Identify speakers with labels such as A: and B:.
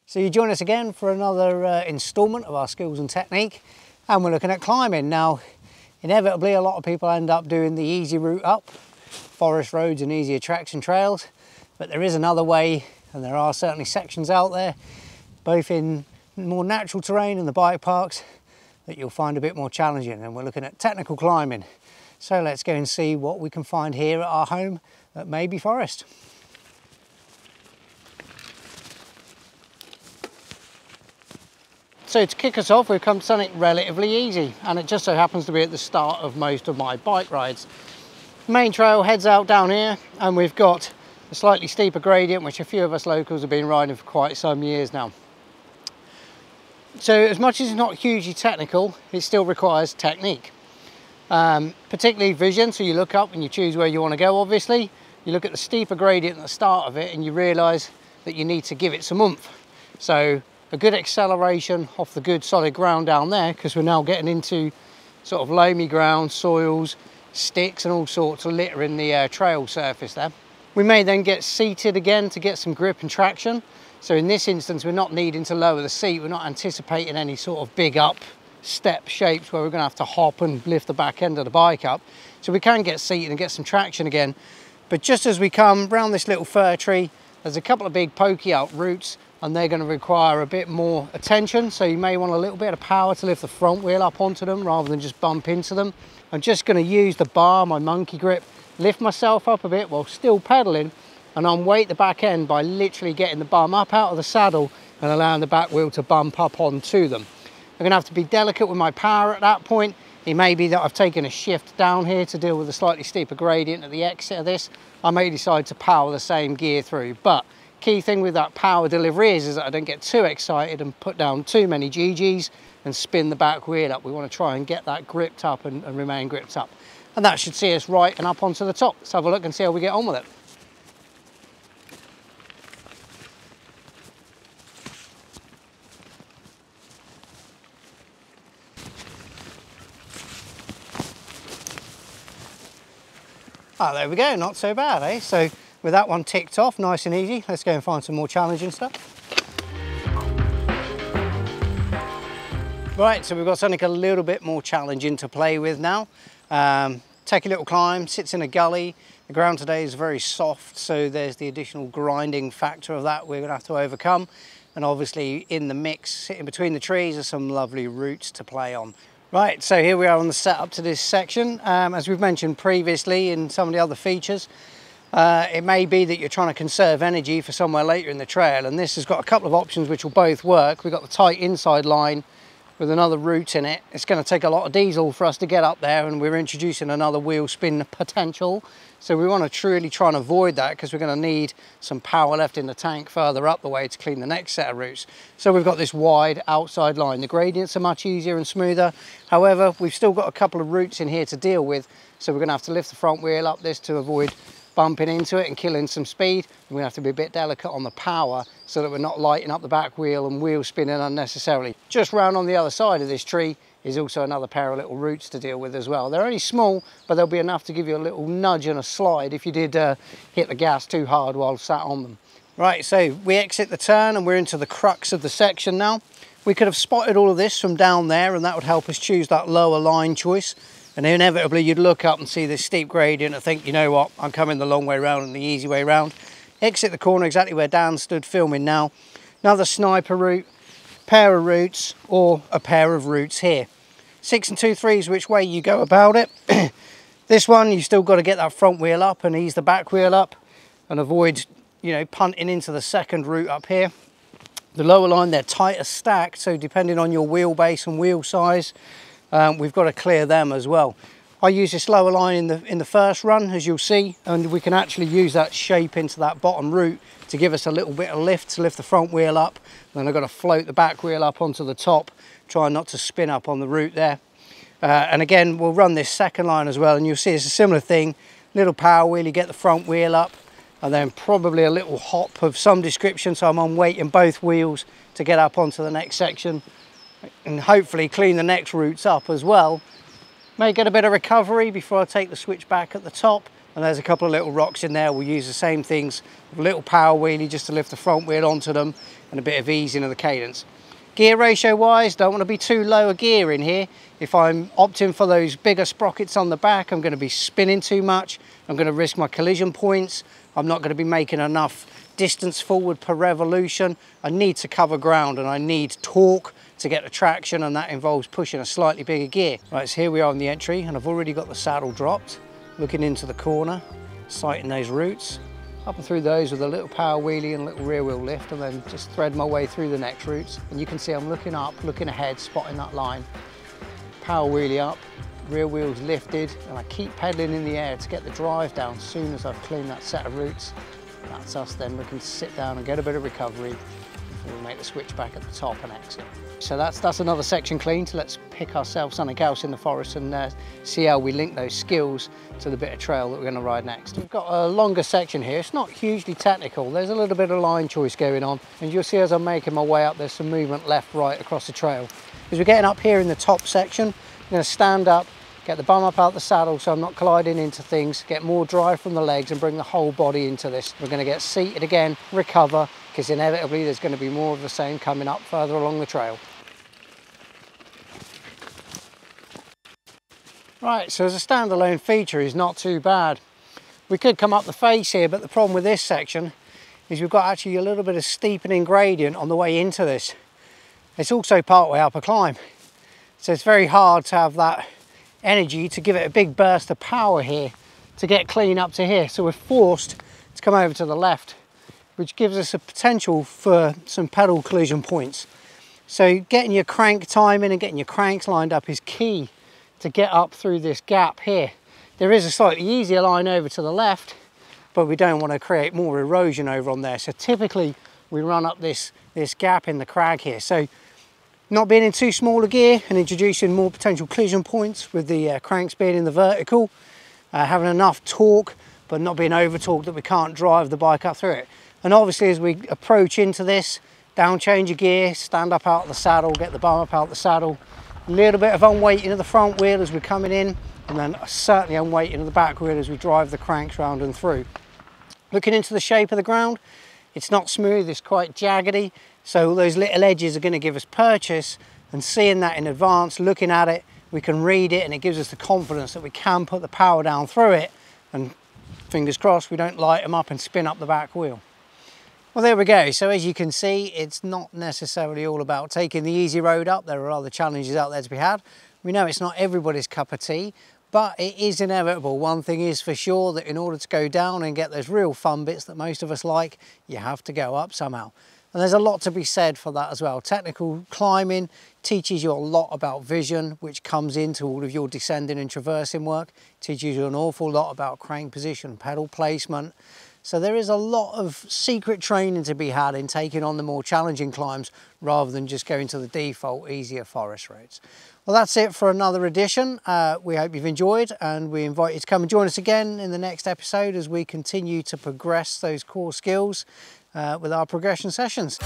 A: So you join us again for another instalment of our skills and technique, and we're looking at climbing. Now, inevitably a lot of people end up doing the easy route up, forest roads and easier tracks and trails, but there is another way, and there are certainly sections out there, both in more natural terrain and the bike parks, that you'll find a bit more challenging, and we're looking at technical climbing. So let's go and see what we can find here at our home at Maybe Forest. So to kick us off, we've come to something relatively easy, and it just so happens to be at the start of most of my bike rides. The main trail heads out down here, and we've got a slightly steeper gradient, which a few of us locals have been riding for quite some years now. So as much as it's not hugely technical, it still requires technique. Particularly vision, so you look up and you choose where you want to go, obviously. You look at the steeper gradient at the start of it and you realise that you need to give it some oomph. So a good acceleration off the good solid ground down there, because we're now getting into sort of loamy ground, soils, sticks and all sorts of litter in the trail surface there. We may then get seated again to get some grip and traction. So in this instance, we're not needing to lower the seat. We're not anticipating any sort of big up step shapes where we're going to have to hop and lift the back end of the bike up. So we can get seated and get some traction again. But just as we come round this little fir tree, there's a couple of big pokey out roots, and they're going to require a bit more attention. So you may want a little bit of power to lift the front wheel up onto them rather than just bump into them. I'm just going to use the bar, my monkey grip, lift myself up a bit while still pedaling, and unweight the back end by literally getting the bum up out of the saddle and allowing the back wheel to bump up onto them. I'm going to have to be delicate with my power at that point. It may be that I've taken a shift down here to deal with a slightly steeper gradient at the exit of this. I may decide to power the same gear through, but key thing with that power delivery is that I don't get too excited and put down too many GGs and spin the back wheel up. We want to try and get that gripped up and remain gripped up. And that should see us right and up onto the top. Let's have a look and see how we get on with it. Ah, there we go, not so bad, eh? So with that one ticked off, nice and easy, let's go and find some more challenging stuff. Right, so we've got something a little bit more challenging to play with now. Take a little climb, sits in a gully. The ground today is very soft, so there's the additional grinding factor of that we're gonna have to overcome. And obviously in the mix, sitting between the trees, are some lovely roots to play on. Right, so here we are on the setup to this section. As we've mentioned previously in some of the other features, it may be that you're trying to conserve energy for somewhere later in the trail, and this has got a couple of options which will both work. We've got the tight inside line with another route in it. It's going to take a lot of diesel for us to get up there, and we're introducing another wheel spin potential. So we want to truly try and avoid that, because we're going to need some power left in the tank further up the way to clean the next set of routes. So we've got this wide outside line. The gradients are much easier and smoother. However, we've still got a couple of routes in here to deal with. So we're going to have to lift the front wheel up this to avoid bumping into it and killing some speed. We're going to have to be a bit delicate on the power so that we're not lighting up the back wheel and wheel spinning unnecessarily. Just round on the other side of this tree is also another pair of little roots to deal with as well. They're only small, but they'll be enough to give you a little nudge and a slide if you did hit the gas too hard while sat on them. Right, so we exit the turn and we're into the crux of the section now. We could have spotted all of this from down there, and that would help us choose that lower line choice. And inevitably you'd look up and see this steep gradient and think, you know what, I'm coming the long way round and the easy way round. Exit the corner exactly where Dan stood filming now. Another sniper route, pair of routes, or a pair of routes here. 6 and 2/3 is which way you go about it. This one, you still got to get that front wheel up and ease the back wheel up and avoid, you know, punting into the second route up here. The lower line, they're tighter stacked, so depending on your wheelbase and wheel size, we've got to clear them as well. I use this lower line in the first run, as you'll see, and we can actually use that shape into that bottom route to give us a little bit of lift, to lift the front wheel up. Then I've got to float the back wheel up onto the top, try not to spin up on the route there. And again, we'll run this second line as well, and you'll see it's a similar thing. Little power wheel, you get the front wheel up, and then probably a little hop of some description, so I'm unweighting both wheels to get up onto the next section and hopefully clean the next routes up as well. May get a bit of recovery before I take the switch back at the top, and there's a couple of little rocks in there. We'll use the same things, a little power wheelie just to lift the front wheel onto them, and a bit of easing of the cadence. Gear ratio wise, don't want to be too low a gear in here. If I'm opting for those bigger sprockets on the back, I'm going to be spinning too much. I'm going to risk my collision points. I'm not going to be making enough distance forward per revolution. I need to cover ground and I need torque to get the traction, and that involves pushing a slightly bigger gear. Right, so here we are on the entry, and I've already got the saddle dropped, looking into the corner, sighting those roots, up and through those with a little power wheelie and a little rear wheel lift, and then just thread my way through the next roots. And you can see I'm looking up, looking ahead, spotting that line. Power wheelie up, rear wheels lifted, and I keep pedaling in the air to get the drive down as soon as I've cleaned that set of roots. That's us then looking to sit down and get a bit of recovery before we make the switch back at the top and exit. So that's another section cleaned. Let's pick ourselves something else in the forest and see how we link those skills to the bit of trail that we're going to ride next. We've got a longer section here. It's not hugely technical. There's a little bit of line choice going on, and you'll see as I'm making my way up, there's some movement left, right across the trail. As we're getting up here in the top section, I'm going to stand up, get the bum up out the saddle so I'm not colliding into things, get more drive from the legs and bring the whole body into this. We're going to get seated again, recover, because inevitably there's going to be more of the same coming up further along the trail. Right, so as a standalone feature is not too bad. We could come up the face here, but the problem with this section is we've got actually a little bit of steepening gradient on the way into this. It's also part way up a climb, so it's very hard to have that energy to give it a big burst of power here to get clean up to here. So we're forced to come over to the left, which gives us a potential for some pedal collision points. So getting your crank timing and getting your cranks lined up is key to get up through this gap here. There is a slightly easier line over to the left, but we don't want to create more erosion over on there. So typically we run up this gap in the crag here. So not being in too small a gear and introducing more potential collision points with the cranks being in the vertical, having enough torque but not being over torqued that we can't drive the bike up through it. And obviously as we approach into this, down change your gear, stand up out of the saddle, get the bum up out of the saddle, a little bit of unweighting of the front wheel as we're coming in, and then certainly unweighting of the back wheel as we drive the cranks round and through. Looking into the shape of the ground, it's not smooth, it's quite jaggedy, so all those little edges are going to give us purchase, and seeing that in advance, looking at it, we can read it and it gives us the confidence that we can put the power down through it, and fingers crossed we don't light them up and spin up the back wheel. Well, there we go. So as you can see, it's not necessarily all about taking the easy road up. There are other challenges out there to be had. We know it's not everybody's cup of tea, but it is inevitable. One thing is for sure, that in order to go down and get those real fun bits that most of us like, you have to go up somehow. And there's a lot to be said for that as well. Technical climbing teaches you a lot about vision, which comes into all of your descending and traversing work. It teaches you an awful lot about crank position, pedal placement. So there is a lot of secret training to be had in taking on the more challenging climbs rather than just going to the default easier forest roads. Well, that's it for another edition. We hope you've enjoyed, and we invite you to come and join us again in the next episode as we continue to progress those core skills with our progression sessions.